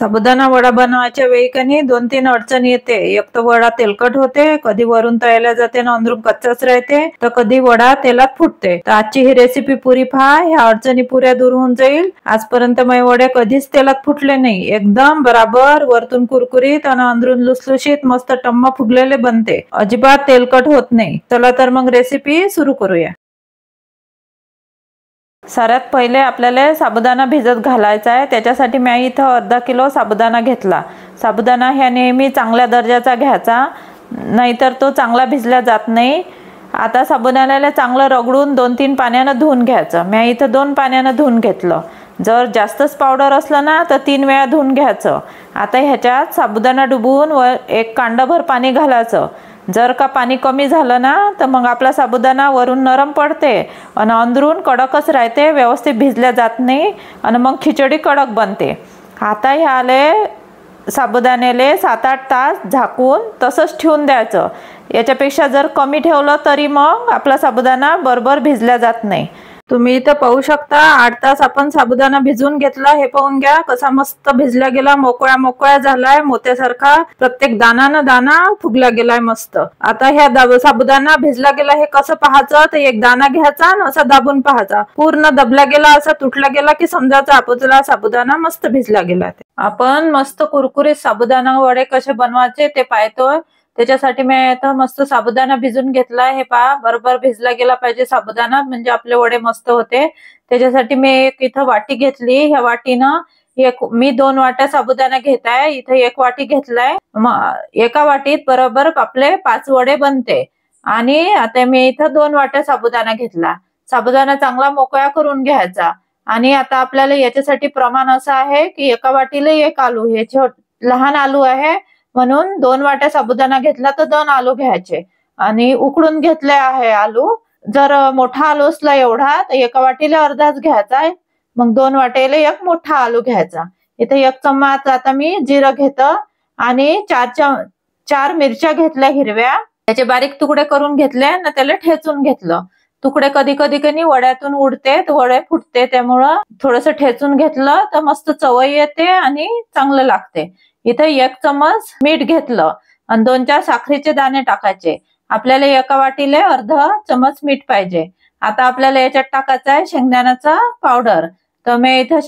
साबुदाणा वडा बनवायच्या वेळी कनी 2-3 अडचणी येते। एक तर वडा तेलकट होते, कधी वरून तळला जाते ना अंदरून कच्चाच राहते, तर कधी वडा तेलात फुटते। तर आजची ही रेसिपी पुरी पहा, ह्या अडचणी पुऱ्या दूर होऊन जाईल। आजपर्यंत माझे वडे कधीच तेलात फुटले नाही, एकदम बराबर वरतून कुरकुरीत आणि अंदरून लुसलुशीत मस्त टम्म फुगलेले बनते, अजिबात तेलकट होत नाही। चला तर मग रेसिपी सुरू करूया। सर्वात पहिले आपल्याला साबुदाणा भिजत घालायचा आहे। त्याच्यासाठी मी इथं अर्धा किलो साबुदाणा घेतला। साबुदाणा ह्या नेहमी चांगल्या दर्जाचा घ्यायचा, नाहीतर तो चांगला भिजला जात नाही। आता साबुदाण्याला चांगलं रगडून 2-3 पाण्याने धुवून घ्यायचं। मी इथं 2 पाण्याने धुवून घेतलं। जर जास्तच पावडर असलं ना तर 3 वेळा धुवून घ्यायचं। आता ह्याच्यात साबुदाणा डुबवून एक कांडाभर पाणी घालायचं। जर का पाणी कमी झालं ना तर मग आपला साबुदाणा वरून नरम पडते आणि अंदरून कडकच राहते, व्यवस्थित भिजल्या जात नाही आणि मग खिचडी कडक बनते। आता ह्याले साबुदाण्याले 7-8 तास झाकून तसंच ठेवून द्यायचं। याच्यापेक्षा जर कमी ठेवलं तरी मग आपला साबुदाणा बरोबर भिजल्या जात नाही। तुम्ही इथं पाहू शकता 8 तास आपण साबुदाणा भिजवून घेतला। हे पाहून घ्या कसा मस्त भिजला गेला, मोकळा मोकळा झालाय, मोत्यासारखा प्रत्येक दाना न दाना फुगला गेलाय मस्त। आता ह्या साबुदाणा भिजला गेला हे कसं पाहायचं, तर एक दाना घ्यायचा आणि असा दाबून पाहायचा, पूर्ण दबला गेला असा तुटला गेला की समजायचं आपला साबुदाणा मस्त भिजला गेला। आपण मस्त कुरकुरीत साबुदाणा वडे कसे बनवायचे ते पाहतोय। त्याच्यासाठी मी आता मस्त साबुदाणा भिजून घेतला। हे पहा बरोबर भिजला गेला पाहिजे साबुदाणा, म्हणजे आपले वडे मस्त होते। त्याच्यासाठी मी एक इथं वाटी घेतली। ह्या वाटीनं मी 2 वाट्या साबुदाणा घेत आहे। इथं 1 वाटी घेतलाय। एका वाटीत बरोबर आपले 5 वडे बनते। आणि आता मी इथं 2 वाट्या साबुदाणा घेतला। साबुदाणा चांगला मोकळा करून घ्यायचा। आणि आता आपल्याला याच्यासाठी प्रमाण असं आहे की एका वाटीला 1 आलू, हे लहान आलू आहे म्हणून 2 वाट्या साबुदाणा घेतला तर 2 आलू घ्यायचे आणि उकडून घेतले आहे आलू। जर मोठा आलू असला एवढा तर एका वाटीला अर्धाच घ्यायचा आहे, मग 2 वाट्याला 1 मोठा आलू घ्यायचा। इथे 1 चम्मच आता मी जिरं घेतं आणि 4 मिरच्या घेतल्या हिरव्या, त्याचे बारीक तुकडे करून घेतले आणि त्याला ठेचून घेतलं। तुकडे कधी कधी वड्यातून उडते तर वडे फुटते, त्यामुळं थोडस ठेचून घेतलं तर मस्त चवही येते आणि चांगलं लागते। इथे 1 चम्मच मीठ घेतलं आणि 2-4 साखरेचे दाणे टाकायचे। आपल्याला एका वाटीला अर्धा चम्मच मीठ पाहिजे। आता आपल्याला याच्यात टाकायचं आहे शेंगदाण्याचा पावडर। तर मी इथं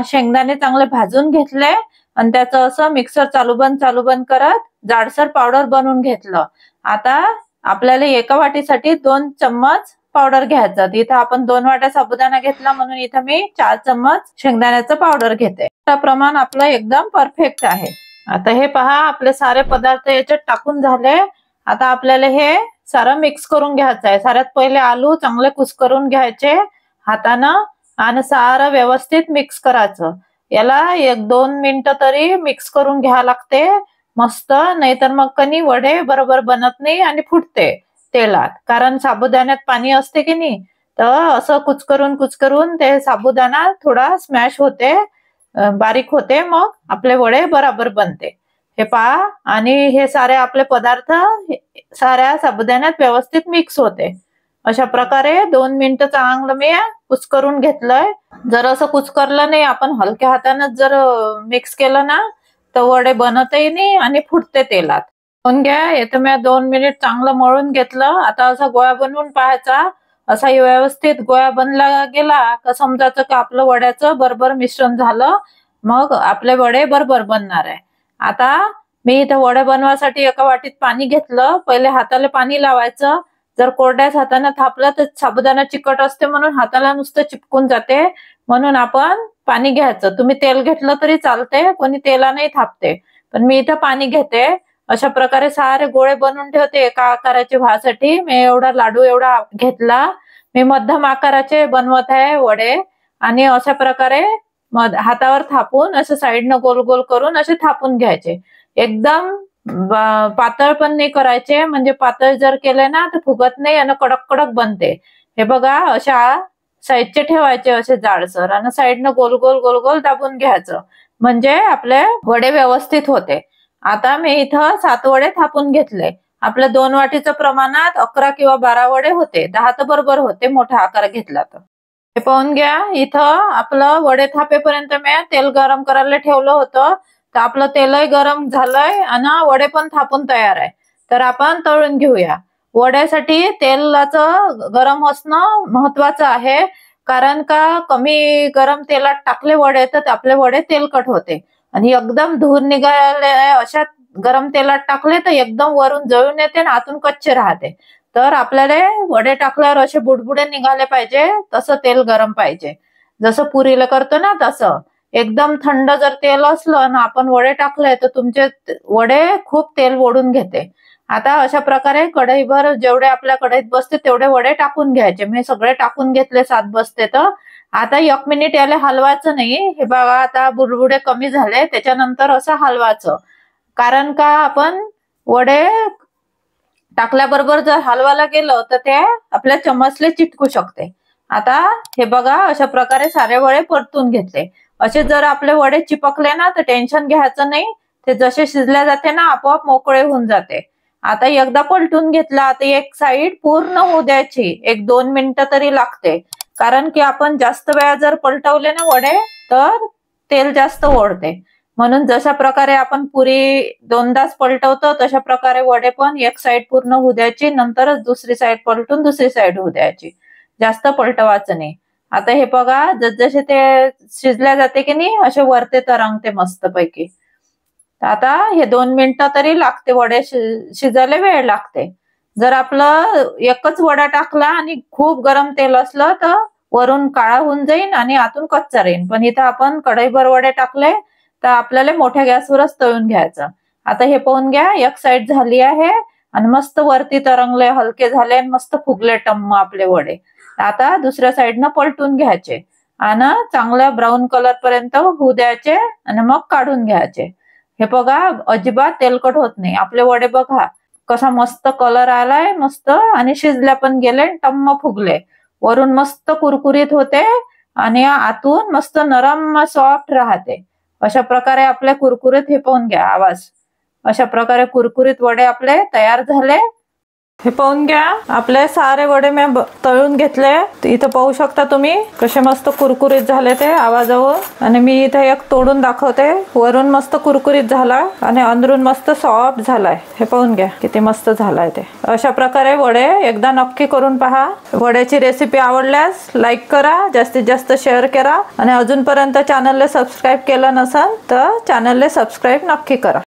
शेंगदाणे चांगले भाजून घेतले आणि त्याचं असं मिक्सर चालू बंद करत जाडसर पावडर बनवून घेतलं। आता आपल्याला एका वाटीसाठी 2 चम्मच पावडर घ्यायचं। इथं आपण 2 वाट्या साबुदाणा घेतला म्हणून इथं मी 4 चम्मच शेंगदाण्याचं पावडर घेते। प्रमाण आपलं एकदम परफेक्ट आहे। आता हे पहा आपले सारे पदार्थ याच्यात टाकून झाले। आता आपल्याला हे सारं मिक्स करून घ्यायचं आहे। सर्वात पहिले आलू चांगले कुस्करून घ्यायचे हातानं आणि सारं व्यवस्थित मिक्स करायचं। याला 1-2 मिनिटं तरी मिक्स करून घ्यावं लागते मस्त, नाहीतर मग कणी वडे बरोबर बनत नाही आणि फुटते तेलात, कारण साबुदाण्यात पाणी असते की नाही। तर असं कुचकरून ते साबुदाणा थोडा स्मॅश होते, बारीक होते, मग आपले वडे बरोबर बनते। हे पहा आणि हे सारे आपले पदार्थ साऱ्या साबुदाण्यात व्यवस्थित मिक्स होते। अशा प्रकारे 2 मिनिटं चांगलं मी कुस्करून घेतलंय। जर असं कुस्करलं नाही आपण हलक्या हाताने जर मिक्स केलं ना तर वडे बनतही नाही आणि फुटते तेलात। पण घ्या इथं मी 2 मिनिट चांगलं मळून घेतलं। आता असा गोळा बनवून पाहायचा, असा व्यवस्थित गोळा बनला गेला का समजायचं की आपलं वड्याचं बरोबर मिश्रण झालं, मग आपले वडे बरोबर बनणार आहे। आता मी इथं वडे बनवासाठी एका वाटीत पाणी घेतलं। पहिले हाताला पाणी लावायचं। जर कोरड्याच हाताने थापलं तर साबुदाणा चिकट असते म्हणून हाताला नुसतं चिपकून जाते, म्हणून आपण पाणी घ्यायचं। तुम्ही तेल घेतलं तरी चालते, कोणी तेलाने थापते, पण मी इथं पाणी घेते। अशा प्रकारे सारे गोळे बनवून ठेवते एका आकाराचे व्हासाठी। मी एवढा लाडू एवढा घेतला। मी मध्यम आकाराचे बनवत आहे वडे आणि अशा प्रकारे हातावर थापून असं साईडनं गोल गोल करून असे थापून घ्यायचे। एकदम पातळ पण नाही करायचे, म्हणजे पातळ जर केले ना तर फुगत नाही आणि कडक कडक बनते। हे बघा अशा साईडचे ठेवायचे असे जाडसर आणि साईडनं गोल गोल दाबून घ्यायचं, म्हणजे आपले वडे व्यवस्थित होते। आता मी इथं 7 वडे थापून घेतले। आपल्या 2 वाटीच्या प्रमाणात 11 किंवा 12 वडे होते, 10 तर बरोबर होते मोठा आकार घेतला तर। हे पाहून घ्या इथं आपलं वडे थापेपर्यंत मी तेल गरम करायला ठेवलं होतं। तर आपलं तेलही गरम झालंय आणि वडे पण थापून तयार आहे. तर आपण तळून घेऊया. वड्यासाठी तेलाचं गरम असणं महत्वाचं आहे, कारण का कमी गरम तेलात टाकले वडे तर आपले वडे तेलकट होते, आणि एकदम धूर निघाले अशा गरम तेलात टाकले तर एकदम वरून जळून येते आणि आतून कच्चे राहते. तर आपल्याला वडे टाकल्यावर असे बुडबुडे निघाले पाहिजे, तसं तेल गरम पाहिजे. जसं पुरीला करतो ना तसं. एकदम थंड जर तेल असलं ना आपण वडे टाकले तर तुमचे वडे खूप तेल ओढून घेते. आता अशा प्रकारे कढईभर जेवढे आपल्या कढईत बसते तेवढे वडे टाकून घ्यायचे. मी सगळे टाकून घेतले 7 बसते. तर आता 1 मिनिट याला हलवायचं नाही. हे बघा आता बुडबुडे कमी झाले. त्याच्यानंतर असं हलवायचं, कारण का आपण वडे टाकल्याबरोबर जर हलवायला गेलं तर ते आपल्या चम्मचले चिटकू शकते. आता हे बघा अशा प्रकारे सारे वडे परतून घेतले. असे जर आपले वडे चिपकले ना तर टेन्शन घ्यायचं नाही, ते जसे शिजल्या जाते ना आपोआप मोकळे होऊन जाते. आता एकदा पलटून घेतला. आता एक साइड पूर्ण होऊ द्यायची, 1-2 मिनिटं तरी लागते, कारण की आपण जास्त वेळा जर पलटवले ना वडे तर तेल जास्त ओढते. म्हणून जशा प्रकारे आपण पुरी 2दाच पलटवतो तशा प्रकारे वडे पण एक साइड पूर्ण होऊ द्यायची, नंतरच दुसरी साइड पलटून दुसरी साइड होऊ द्यायची. जास्त पलटवायचं नाही. आता हे बघा जसजसे ते शिजल्या जाते की नाही असे वरते तरंगते मस्त पैकी. आता हे 2 मिनिटं तरी लागते, वडे शिजायला वेळ लागते. जर आपलं एकच वडा टाकला आणि खूप गरम तेल असलं तर वरून काळा होऊन जाईल आणि आतून कच्चा राहील. पण इथं आपण कढईभर वडे टाकले तर आपल्याला मोठ्या गॅसवरच तळून घ्यायचं. आता हे पाहून घ्या, एक साइड झाली आहे आणि मस्त वरती तरंगले, हलके झाले आणि मस्त फुगले टम्म आपले वडे. आता दुसऱ्या साइडनं पलटून घ्यायचे आणि चांगल्या ब्राऊन कलर पर्यंत होऊ द्यायचे आणि मग काढून घ्यायचे. हे बघा अजिबात तेलकट होत नाही आपले वडे. बघा कसा मस्त कलर आलाय मस्त, आणि शिजल्या पण गेले, टम्म फुगले. वरून मस्त कुरकुरीत होते आणि आतून मस्त नरम सॉफ्ट राहते. अशा प्रकारे आपले कुरकुरीत, हे पाहून घ्या आवाज, अशा प्रकारे कुरकुरीत वडे आपले तयार झाले. हे पाहून घ्या आपले सारे वडे मी तळून घेतले. इथं पाहू शकता तुम्ही कसे मस्त कुरकुरीत झाले ते आवाजावर. आणि मी इथे एक तोडून दाखवते. वरून मस्त कुरकुरीत झाला आणि अंदरून मस्त सॉफ्ट झालाय. हे पाहून घ्या किती मस्त झालाय ते. अशा प्रकारे वडे एकदा नक्की करून पहा. वड्याची रेसिपी आवडल्यास लाईक करा, जास्तीत जास्त शेअर करा, आणि अजूनपर्यंत चॅनलला सबस्क्राईब केलं नसेल तर चॅनलला सबस्क्राईब नक्की करा.